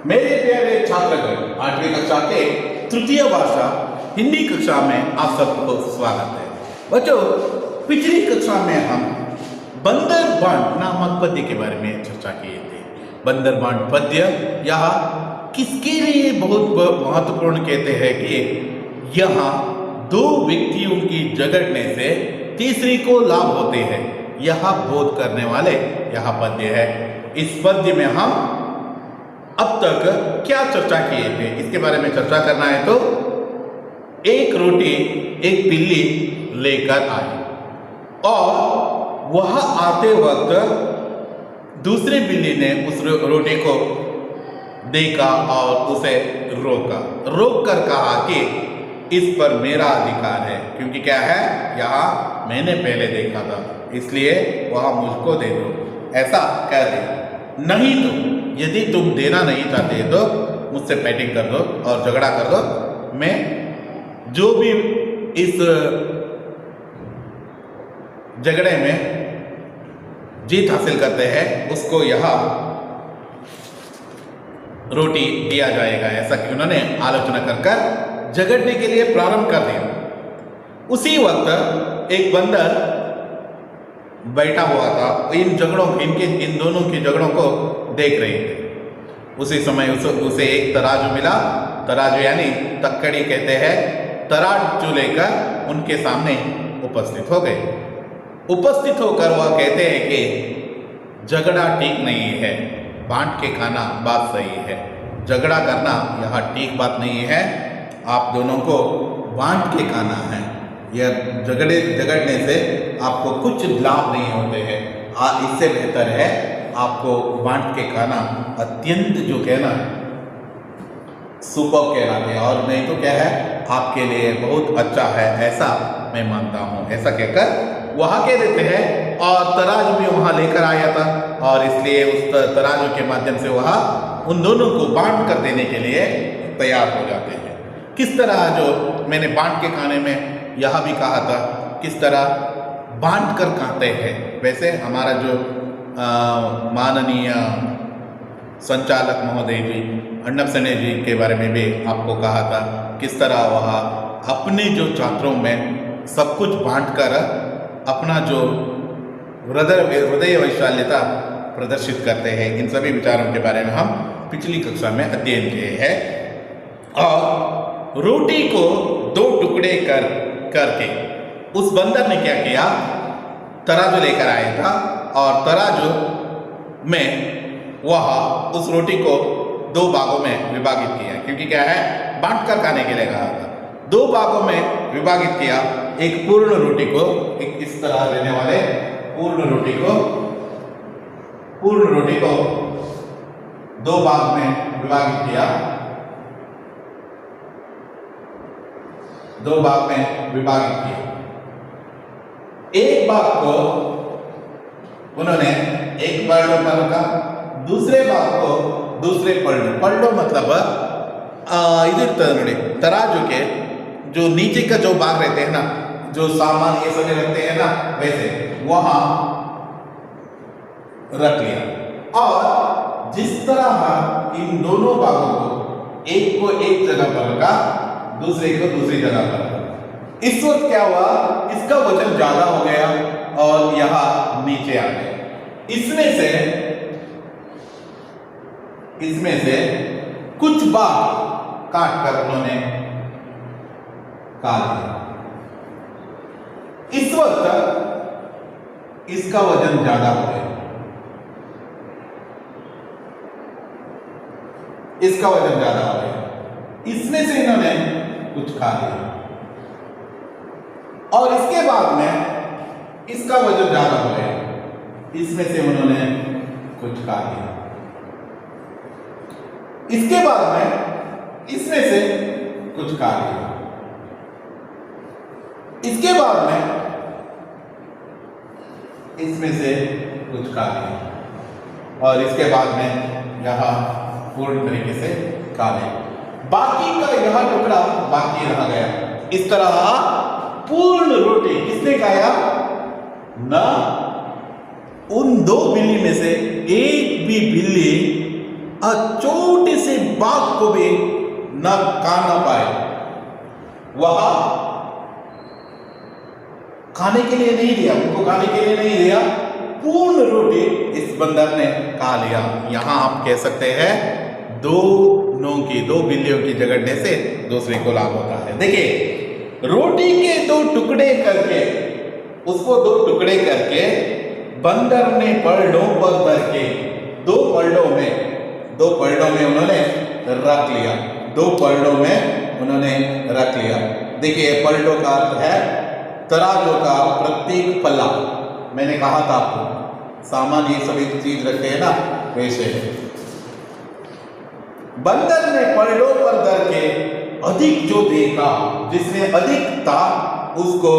मेरे प्यारे छात्रगण, 8वीं कक्षा के तृतीय भाषा हिंदी कक्षा में आप सबको स्वागत है। बच्चों, पिछली कक्षा में हम बंदर बांट नामक पद्य के बारे में चर्चा किए थे। बंदर बांट पद्य यह किसके लिए बहुत महत्वपूर्ण कहते हैं कि यहाँ दो व्यक्तियों की झगड़ने से तीसरी को लाभ होते हैं, यह बोध करने वाले यह पद्य है। इस पद्य में हम अब तक क्या चर्चा किए थे इसके बारे में चर्चा करना है। तो एक रोटी एक बिल्ली लेकर आई और वह आते वक्त दूसरी बिल्ली ने उस रोटी को देखा और उसे रोक कर कहा कि इस पर मेरा अधिकार है, क्योंकि क्या है, यहाँ मैंने पहले देखा था, इसलिए वह मुझको दे दो, ऐसा कह दे। नहीं तो यदि तुम देना नहीं चाहते तो मुझसे फाइटिंग कर दो और झगड़ा कर दो। मैं जो भी इस झगड़े में जीत हासिल करते हैं उसको यह रोटी दिया जाएगा, ऐसा कि उन्होंने आलोचना कर झगड़ने के लिए प्रारंभ कर दिया। उसी वक्त एक बंदर बैठा हुआ था, इन दोनों के झगड़ों को देख रहे थे। उसी समय उसे एक तराजू मिला। तराजू यानी तक्कड़ी कहते हैं। तराजू लेकर उनके सामने उपस्थित हो गए। उपस्थित होकर वह कहते हैं कि झगड़ा ठीक नहीं है, बांट के खाना बात सही है, झगड़ा करना यह ठीक बात नहीं है, आप दोनों को बांट के खाना है। यह झगड़ने से आपको कुछ लाभ नहीं होते हैं, इससे बेहतर है आपको बांट के खाना अत्यंत जो कहना सुपर कहलाते हैं, और नहीं तो क्या है, आपके लिए बहुत अच्छा है, ऐसा मैं मानता हूँ, ऐसा कहकर वहाँ कह देते हैं। और तराजू भी वहाँ लेकर आया था और इसलिए उस तराजू के माध्यम से वह उन दोनों को बांट कर देने के लिए तैयार हो जाते हैं। किस तरह, जो मैंने बांट के खाने में यह भी कहा था, किस तरह बांट कर खाते हैं। वैसे हमारा जो माननीय संचालक महोदय जी अर्नब सेने जी के बारे में भी आपको कहा था, किस तरह वह अपने जो छात्रों में सब कुछ बांटकर अपना जो हृदय वैशाल्यता प्रदर्शित करते हैं। इन सभी विचारों के बारे में हम पिछली कक्षा में अध्ययन किए हैं। और रोटी को दो टुकड़े करके उस बंदर ने क्या किया, तराजू लेकर आया था और तराजू में वह उस रोटी को दो भागों में विभाजित किया, क्योंकि क्या है, बांट कर खाने के लिए कहा था। दो भागों में विभाजित किया। एक पूर्ण रोटी को, एक इस तरह रहने वाले पूर्ण रोटी को दो भाग में विभाजित किया, दो भाग में विभाजित किया। एक भाग को उन्होंने एक पलड़ों पर रखा, दूसरे भाग को दूसरे पलड़ों मतलब इधर तराजू के जो नीचे का जो भाग रहते हैं ना, जो सामान ये सभी रखते हैं ना, वैसे वहां रख लिया। और जिस तरह इन दोनों भागों को, एक को एक जगह पर रखा, दूसरे को दूसरी जगह पर रखा। इस वक्त क्या हुआ, इसका वजन ज्यादा हो गया और यहां नीचे आ गया। इसमें से कुछ भाग काट कर उन्होंने काट दिया। इस वक्त इसका वजन ज्यादा हो गया, इसका वजन ज्यादा हो गया। इसमें से इन्होंने कुछ खा लिया और इसके बाद में इसका वजन ज्यादा हो गया, इसमें से उन्होंने कुछ खा लिया। इसके बाद में इसमें से कुछ खा लिया। इसके बाद में इसमें से कुछ खा लिया और इसके बाद में यहां पूर्ण तरीके से खा लिया। बाकी का यह टुकड़ा बाकी रह गया। इस तरह पूर्ण रोटी किसने खाया ना, उन दो बिल्ली में से एक भी बिल्ली छोटे से बाग को भी न पाए। वह खाने के लिए नहीं दिया, उनको खाने के लिए नहीं दिया, पूर्ण रोटी इस बंदर ने खा लिया। यहां आप कह सकते हैं दो बिल्लियों की झगड़ने से दूसरे को लाभ होता है। देखिए, रोटी के दो टुकड़े करके, उसको दो टुकड़े करके बंदर ने पलड़ों पर भर के दो पलड़ों में उन्होंने रख लिया। दो पलड़ों में उन्होंने रख लिया। देखिए, पलड़ों का अर्थ है तराजू का प्रत्येक पल्ला। मैंने कहा था आपको, सामान ये सभी चीज रखते हैं ना, वैसे है। बंदर ने पलड़ों पर धर के अधिक जो देखा, जिसमें अधिक था, उसको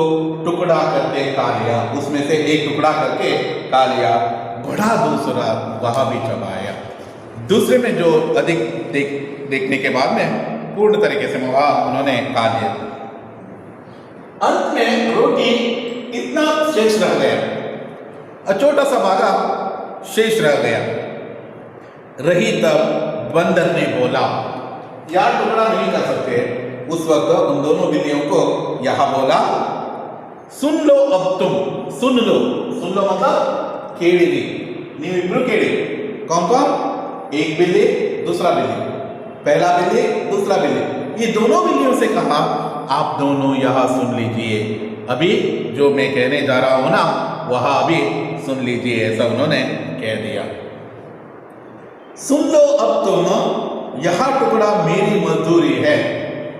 टुकड़ा करके खा लिया। उसमें से एक टुकड़ा करके खा लिया, बड़ा दूसरा वहां भी चबाया। दूसरे में जो अधिक देखने के बाद में पूर्ण तरीके से उन्होंने खा लिया। अंत में रोटी इतना शेष रह गया, छोटा सा भागा शेष रह गया। रही तब बंदर ने बोला, यार टुकड़ा नहीं कर सकते। उस वक्त उन दोनों बिल्लियों को यहां बोला, सुन लो अब तुम, सुन लो मतलब केड़ी, नीविब्रू केड़ी। कौन कौन? एक बिल्ली, दूसरा बिल्ली, पहला बिल्ली, दूसरा बिल्ली। ये दोनों बिल्लियों से कहा, आप दोनों यहां सुन लीजिए, अभी जो मैं कहने जा रहा हूं ना, वह अभी सुन लीजिए। ऐसा उन्होंने कह दिया। सुन लो अब तुम, यह टुकड़ा मेरी मजदूरी है।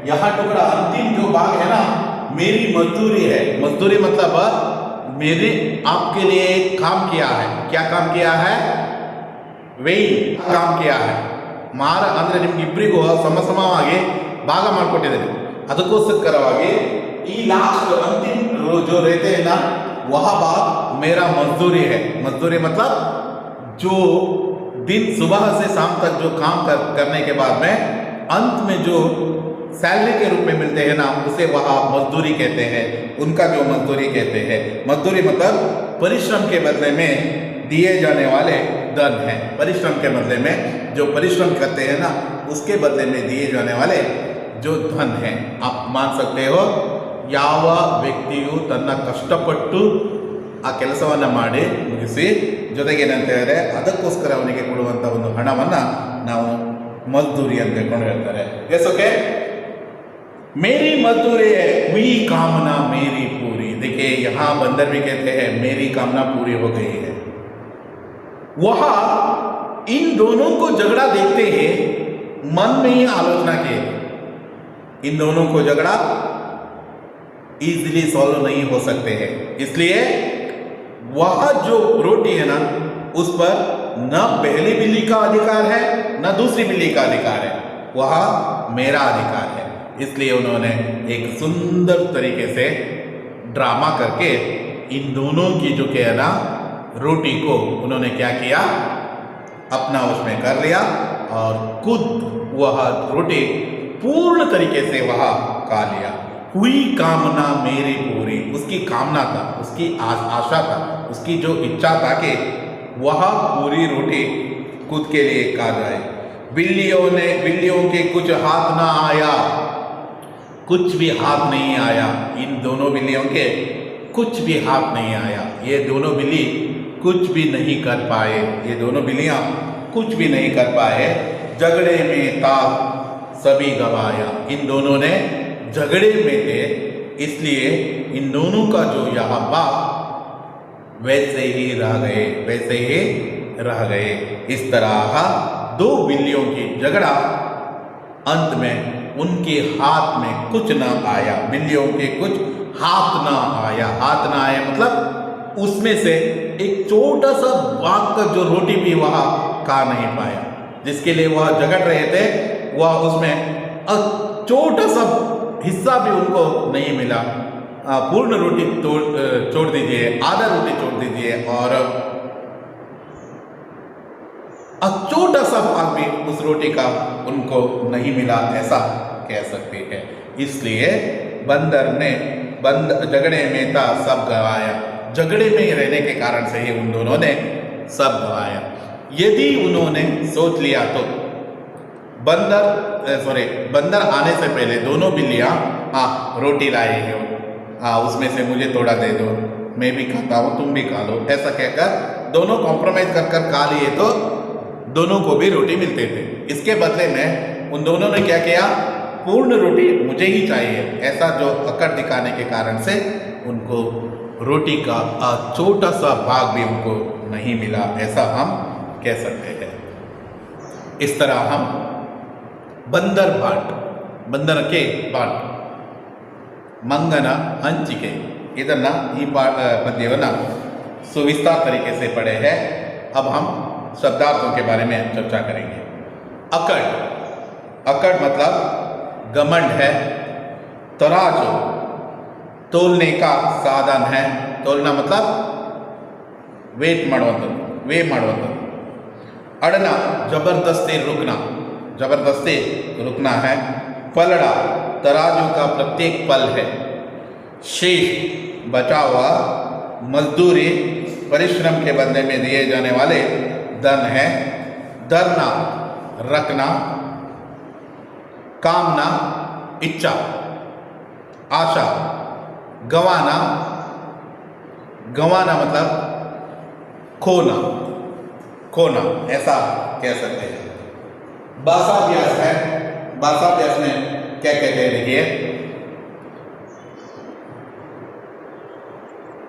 यह टुकड़ा, अंतिम जो भाग है ना, मेरी मजदूरी है। मजदूरी मतलब मेरे आपके लिए काम किया है। क्या काम किया है? वही काम किया है। ಮಾರ ಅಂದರೆ ನಿಮ್ಗೆ ಇಬ್ಬರಿಗೂ ಸಮಸಮವಾಗಿ ಭಾಗ ಮಾಡಿಕೊಟ್ಟಿದ್ದೇನೆ। ಅದಕ್ಕೋಸ್ಕರವಾಗಿ ಈ लास्ट अंतिम जो रहते हैं ना, वह भाग मेरा मजदूरी है। मजदूरी मतलब जो दिन सुबह से शाम तक जो काम करने के बाद में अंत में जो सैलरी के रूप में मिलते हैं ना, उसे वह मजदूरी कहते हैं। उनका जो मजदूरी कहते हैं। मजदूरी मतलब परिश्रम के बदले में दिए जाने वाले धन है। परिश्रम के बदले में जो परिश्रम करते हैं ना, उसके बदले में दिए जाने वाले जो धन है। आप मान सकते हो, ಯಾವ ವ್ಯಕ್ತಿಯು ತನ್ನ ಕಷ್ಟಪಟ್ಟು ಆ ಕೆಲಸವನ್ನು ಮಾಡಿ ಮುಗಿಸಿ ಜೊತೆಗೆ ಏನಂತ ಹೇಳಿದ್ರೆ ಅದಕ್ಕೋಸ್ಕರ ಅವನಿಗೆ ಕೊಡುವಂಥ ಒಂದು ಹಣವನ್ನು ನಾವು ಮजदूरी ಅಂತ ಹೇಳ್ಕೊಂಡು ಹೇಳ್ತಾರೆ। ಎಸ್ ಓಕೆ, मेरी मजदूरी है, हुई कामना मेरी पूरी। देखिए, यहाँ बंदर भी कहते हैं मेरी कामना पूरी हो गई है। वह इन दोनों को झगड़ा देखते हैं, मन में ही आलोचना की, इन दोनों को झगड़ा इजीली सॉल्व नहीं हो सकते हैं। इसलिए वह जो रोटी है ना, उस पर न पहली बिल्ली का अधिकार है न दूसरी बिल्ली का अधिकार है, वह मेरा अधिकार है। इसलिए उन्होंने एक सुंदर तरीके से ड्रामा करके इन दोनों की जो क्या है ना, रोटी को उन्होंने क्या किया, अपना उसमें कर लिया और खुद वह रोटी पूर्ण तरीके से वह खा लिया। हुई कामना मेरी पूरी, उसकी कामना था, उसकी आशा था, उसकी जो इच्छा था कि वह पूरी रोटी खुद के लिए खा जाए। बिल्लियों के कुछ हाथ ना आया, कुछ भी हाथ नहीं आया। इन दोनों बिल्लियों के कुछ भी हाथ नहीं आया। ये दोनों बिल्ली कुछ भी नहीं कर पाए। ये दोनों बिल्लियां कुछ भी नहीं कर पाए। झगड़े में था सभी गवाया। इन दोनों ने झगड़े में थे, इसलिए इन दोनों का जो यहाँ बाप वैसे ही रह गए। इस तरह दो बिल्लियों की झगड़ा अंत में उनके हाथ में कुछ ना आया। बिल्लियों के कुछ हाथ ना आया। हाथ ना आया मतलब उसमें से एक छोटा सा भाग का जो रोटी भी वह खा नहीं पाया। जिसके लिए वह झगड़ रहे थे, वह उसमें छोटा सा हिस्सा भी उनको नहीं मिला। पूर्ण रोटी छोड़ दीजिए, आधा रोटी छोड़ दीजिए, और छोटा सा भाग भी उस रोटी का उनको नहीं मिला, ऐसा कह सकते हैं। इसलिए बंदर ने झगड़े में था सब गवाया। झगड़े में रहने के कारण से ही उन दोनों ने सब गवाया। यदि उन्होंने सोच लिया तो बंदर आने से पहले दोनों बिल्लियाँ रोटी लाई हो, उसमें से मुझे थोड़ा दे दो, मैं भी खाता हूँ तुम भी खा लो, ऐसा कहकर दोनों कॉम्प्रोमाइज कर खा लिए तो दोनों को भी रोटी मिलते थे। इसके बदले में उन दोनों ने क्या किया, पूर्ण रोटी मुझे ही चाहिए, ऐसा जो अकड़ दिखाने के कारण से उनको रोटी का छोटा सा भाग भी उनको नहीं मिला, ऐसा हम कह सकते हैं। इस तरह हम बंदर के बाट मंगन हंचिके ಇದನ್ನ ಈ पद्यवना सुविस्तार तरीके से पढ़े हैं। अब हम शब्दार्थों के बारे में चर्चा करेंगे। अकड़ मतलब घमंड है, तराजू तोलने का साधन है, तोलना मतलब वेट ಮಾಡುವಂಥದ್ದು, अड़ना जबरदस्ती रुकना है, पलड़ा तराजू का प्रत्येक पल है, शेष बचा हुआ मजदूरी परिश्रम के बदले में दिए जाने वाले धन है, धरना रखना, कामना इच्छा, आशा, गंवाना मतलब खोना ऐसा कह सकते हैं। भाषाभ्यास है, भाषाभ्यास में क्या कहते हैं देखिए,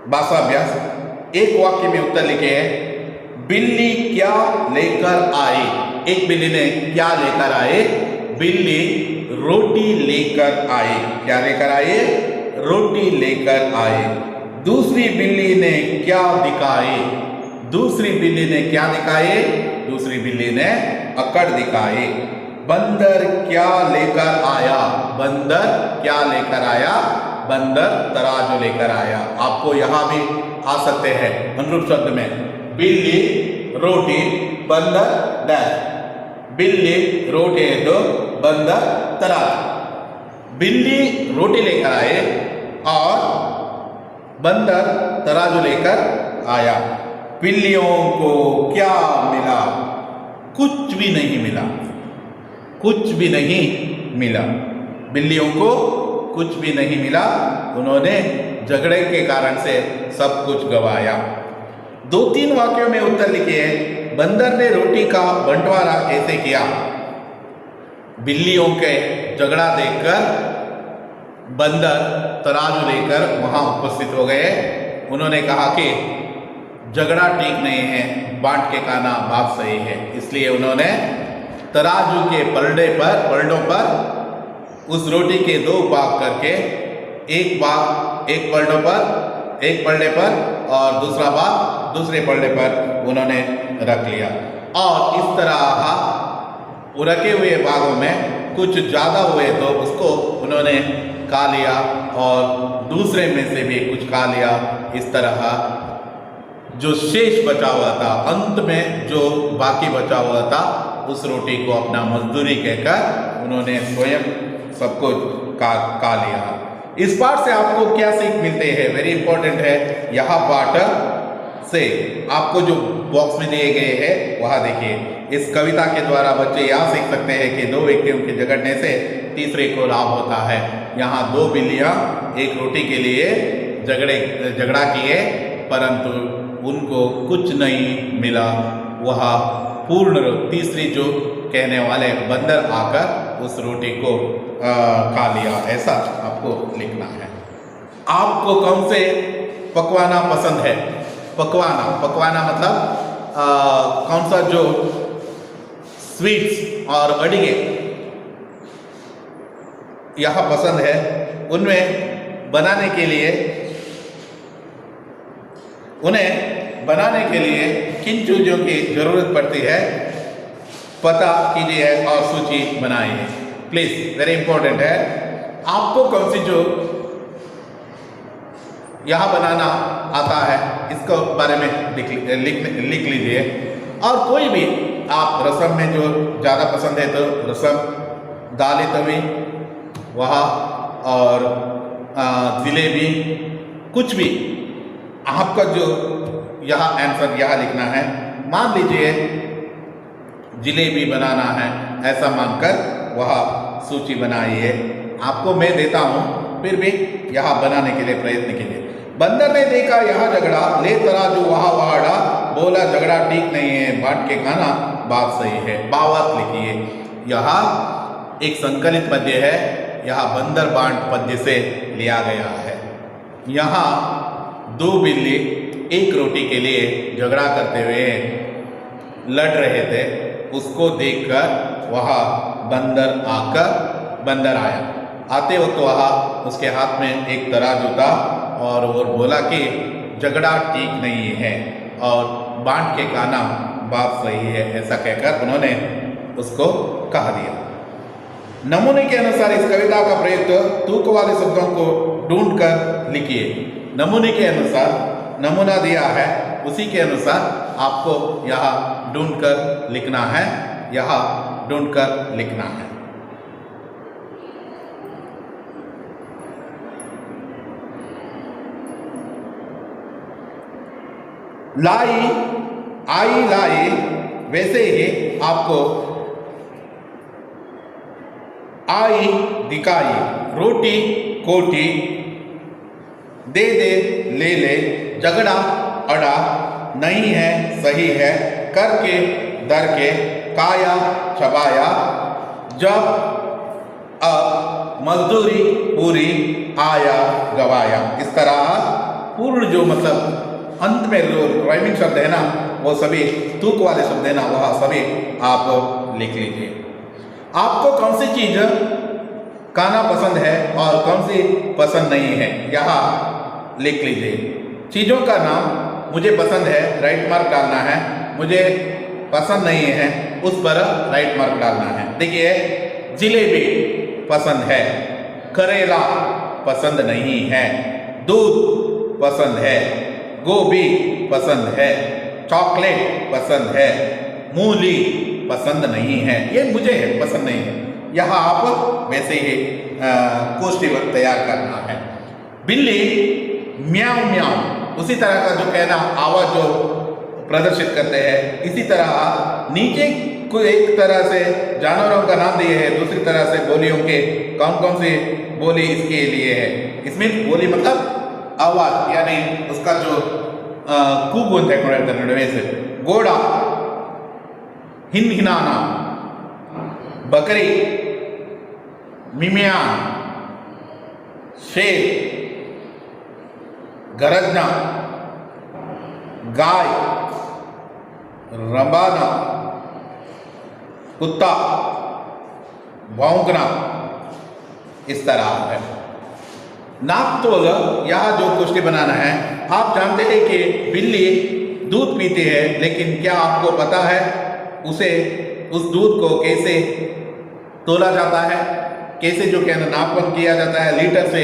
भाषाभ्यास एक वाक्य में उत्तर लिखे हैं। बिल्ली क्या लेकर आई, एक बिल्ली ने क्या लेकर आए, बिल्ली रोटी लेकर आई, क्या लेकर आए, रोटी लेकर आए। दूसरी बिल्ली ने क्या दिखाई, दूसरी बिल्ली ने क्या दिखाए, दूसरी बिल्ली ने अकड़ दिखाई। बंदर क्या लेकर आया, बंदर क्या लेकर आया, बंदर तराजू लेकर आया। आपको यहां भी आ सकते हैं अनुरूप शब्द में, बिल्ली रोटी बंदर डैश, बिल्ली रोटी है तो बंदर तराजू। बिल्ली रोटी लेकर आए और बंदर तराजू लेकर आया। बिल्लियों को क्या मिला, कुछ भी नहीं मिला, कुछ भी नहीं मिला, बिल्लियों को कुछ भी नहीं मिला, उन्होंने झगड़े के कारण से सब कुछ गवाया। 2-3 वाक्यों में उत्तर लिखिए। बंदर ने रोटी का बंटवारा कैसे किया, बिल्लियों के झगड़ा देखकर बंदर तराजू लेकर वहां उपस्थित हो गए। उन्होंने कहा कि झगड़ा ठीक नहीं है, बांट के खाना बात सही है, इसलिए उन्होंने तराजू के पलड़ों पर उस रोटी के 2 भाग करके एक पलड़े पर और दूसरा भाग दूसरे पलड़े पर उन्होंने रख लिया। और इस तरह रखे हुए भागों में कुछ ज़्यादा हुए तो उसको उन्होंने खा लिया और दूसरे में से भी कुछ खा लिया। इस तरह जो शेष बचा हुआ था, अंत में जो बाकी बचा हुआ था, उस रोटी को अपना मजदूरी कहकर उन्होंने स्वयं सबको खा लिया। इस पाठ से आपको क्या सीख मिलते हैं, वेरी इंपॉर्टेंट है। यहाँ पाठ से आपको जो बॉक्स में दिए गए हैं वहाँ देखिए। इस कविता के द्वारा बच्चे यह सीख सकते हैं कि 2 व्यक्तियों के झगड़ने से तीसरे को लाभ होता है। यहाँ 2 बिल्लियाँ एक रोटी के लिए झगड़ा किए, परंतु उनको कुछ नहीं मिला। वह पूर्ण तीसरी जो कहने वाले बंदर आकर उस रोटी को खा लिया, ऐसा आपको लिखना है। आपको कौन से पकवाना पसंद है, पकवाना मतलब कौन सा जो स्वीट्स और अड़िगे यहाँ पसंद है, उनमें बनाने के लिए किन चीज़ों की ज़रूरत पड़ती है, पता कीजिए और सूची बनाइए प्लीज़, वेरी इंपॉर्टेंट है। आपको कौन सी जो यहाँ बनाना आता है इसको बारे में लिख लीजिए। और कोई भी आप रसम में जो ज़्यादा पसंद है तो रसम, दाल तवी वहाँ और जलेबी, कुछ भी आपका जो यहाँ आंसर यहाँ लिखना है। मान लीजिए जिलेबी बनाना है, ऐसा मानकर वह सूची बनाई है। आपको मैं देता हूँ, फिर भी यहाँ बनाने के लिए प्रयत्न कीजिए। बंदर ने देखा यहाँ झगड़ा, ले तराजू वहाँ वहाड़ा, बोला झगड़ा ठीक नहीं है, बांट के खाना बात सही है। बावत लिखिए। यहाँ एक संकलित पद्य है, यहाँ बंदर बांट पद्य से लिया गया है। यहाँ दो बिल्ली एक रोटी के लिए झगड़ा करते हुए लड़ रहे थे। उसको देखकर वहाँ बंदर आया। आते वक्त वहाँ उसके हाथ में एक तराजू था और वो बोला कि झगड़ा ठीक नहीं है और बांट के खाना बात सही है। ऐसा कहकर उन्होंने उसको कह दिया। नमूने के अनुसार इस कविता का प्रयोग तूक वाले शब्दों को ढूंढकर लिखिए। नमूने के अनुसार, नमूना दिया है उसी के अनुसार आपको यहाँ ढूंढकर लिखना है, यहाँ ढूंढकर लिखना है। लाई, आई, लाई, वैसे ही आपको आई दिखाई, रोटी कोटी, दे दे ले ले, झगड़ा अड़ा, नहीं है सही है, करके दर के, काया चबाया, जब अब मजदूरी पूरी, आया गवाया। इस तरह पूर्ण जो मतलब अंत में जो राइमिंग शब्द है ना, वो सभी तूक वाले शब्द है ना, वह सभी आप लिख लीजिए। आपको कौन सी चीज खाना पसंद है और कौन सी पसंद नहीं है, यहाँ लिख लीजिए। चीज़ों का नाम, मुझे पसंद है, राइट मार्क डालना है। मुझे पसंद नहीं है, उस पर राइट मार्क डालना है। देखिए, जिलेबी पसंद है, करेला पसंद नहीं है, दूध पसंद है, गोभी पसंद है, चॉकलेट पसंद है, मूली पसंद नहीं है। ये मुझे है, पसंद नहीं है। यहाँ आप वैसे ही कोष्ठी तैयार करना है। बिल्ली म्याऊ म्याऊ, उसी तरह का जो कहना आवाज जो प्रदर्शित करते हैं, इसी तरह नीचे को एक तरह से जानवरों का नाम दिए है, दूसरी तरह से बोलियों के कौन कौन सी बोली इसके लिए है। इसमें बोली मतलब आवाज, यानी उसका जो कूग होता है वैसे। घोड़ा हिनहिनाना, बकरी मिमियान, शेर गरजना, गाय रंबाना, कुत्ता भौंकना। इस तरह है। नापतोल, यहाँ जो कोष्ठी बनाना है। आप जानते हैं कि बिल्ली दूध पीती है, लेकिन क्या आपको पता है उस दूध को कैसे तोला जाता है, कैसे जो क्या नापन किया जाता है, लीटर से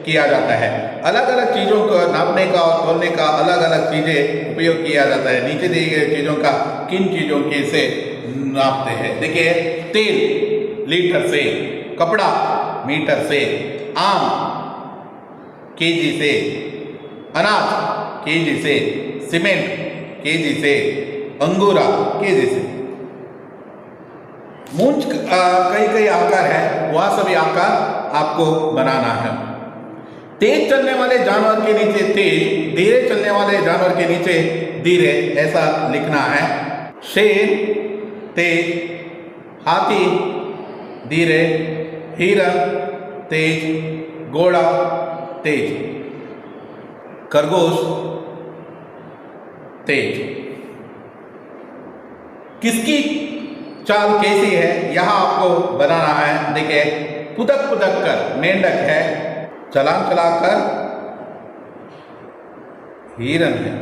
किया जाता है। अलग अलग चीज़ों को नापने का और तोलने का अलग अलग चीज़ें उपयोग किया जाता है। नीचे दिए गए चीज़ों का किन चीज़ों के से नापते हैं। देखिए, तेल लीटर से, कपड़ा मीटर से, आम केजी से, अनाज केजी से, सीमेंट केजी से, अंगूरा केजी से। मूंछ कई कई आकार है, वह सभी आकार आपको बनाना है। तेज चलने वाले जानवर के नीचे तेज, धीरे चलने वाले जानवर के नीचे धीरे, ऐसा लिखना है। शेर तेज, हाथी धीरे, हिरन तेज, घोड़ा तेज, खरगोश तेज। किसकी चाल कैसी है, यहाँ आपको बनाना है। देखिए, पुदक पुदक कर मेंढक है, चलान चलाकर हिरन है,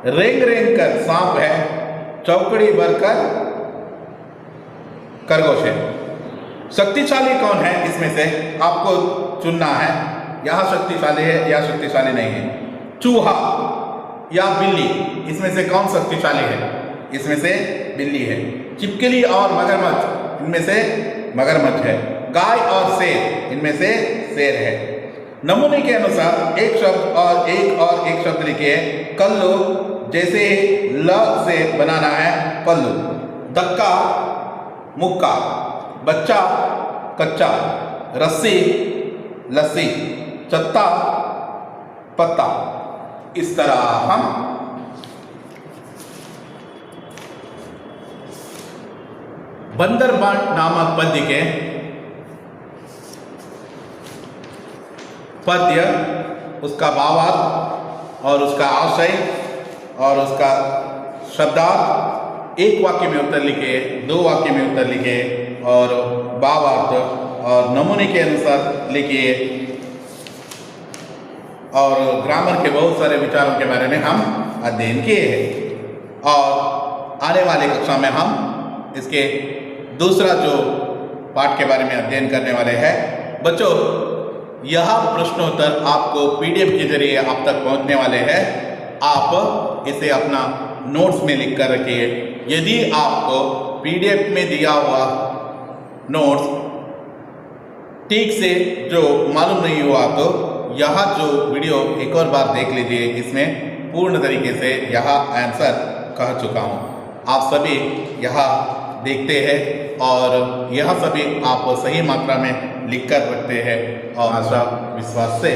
रेंग रेंग कर सांप है, चौकड़ी भरकर खरगोश है। शक्तिशाली कौन है इसमें से आपको चुनना है। यहाँ शक्तिशाली है या शक्तिशाली नहीं है। चूहा या बिल्ली, इसमें से कौन शक्तिशाली है? इसमें से बिल्ली है। छिपकली और मगरमच्छ, इनमें से मगरमच्छ है। गाय और शेर, इनमें से शेर है। नमूने के अनुसार एक शब्द शब्द लिखिए। कल्लू, जैसे ल से बनाना है पल्लू। धक्का, मुक्का। बच्चा, कच्चा। रस्सी, लस्सी। चत्ता, पत्ता। इस तरह हम बंदरबान नामक पद्य के पद्य, उसका भावार्थ और उसका आशय और उसका शब्दार्थ एक वाक्य में उत्तर लिखे, 2 वाक्य में उत्तर लिखे और भावार्थ और नमूने के अनुसार लिखिए और ग्रामर के बहुत सारे विचारों के बारे में हम अध्ययन किए हैं। और आने वाले कक्षा में हम इसके दूसरा जो पाठ के बारे में अध्ययन करने वाले हैं। बच्चों, यह प्रश्नोत्तर आपको पीडीएफ के जरिए आप तक पहुंचने वाले हैं। आप इसे अपना नोट्स में लिख कर रखिए। यदि आपको पीडीएफ में दिया हुआ नोट्स ठीक से जो मालूम नहीं हुआ तो यह जो वीडियो एक और बार देख लीजिए। इसमें पूर्ण तरीके से यह आंसर कह चुका हूँ। आप सभी यह देखते हैं और यह सभी आप सही मात्रा में लिख कर रखते हैं और आशा विश्वास से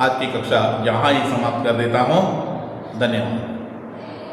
आज की कक्षा यहाँ ही समाप्त कर देता हूँ। धन्यवाद।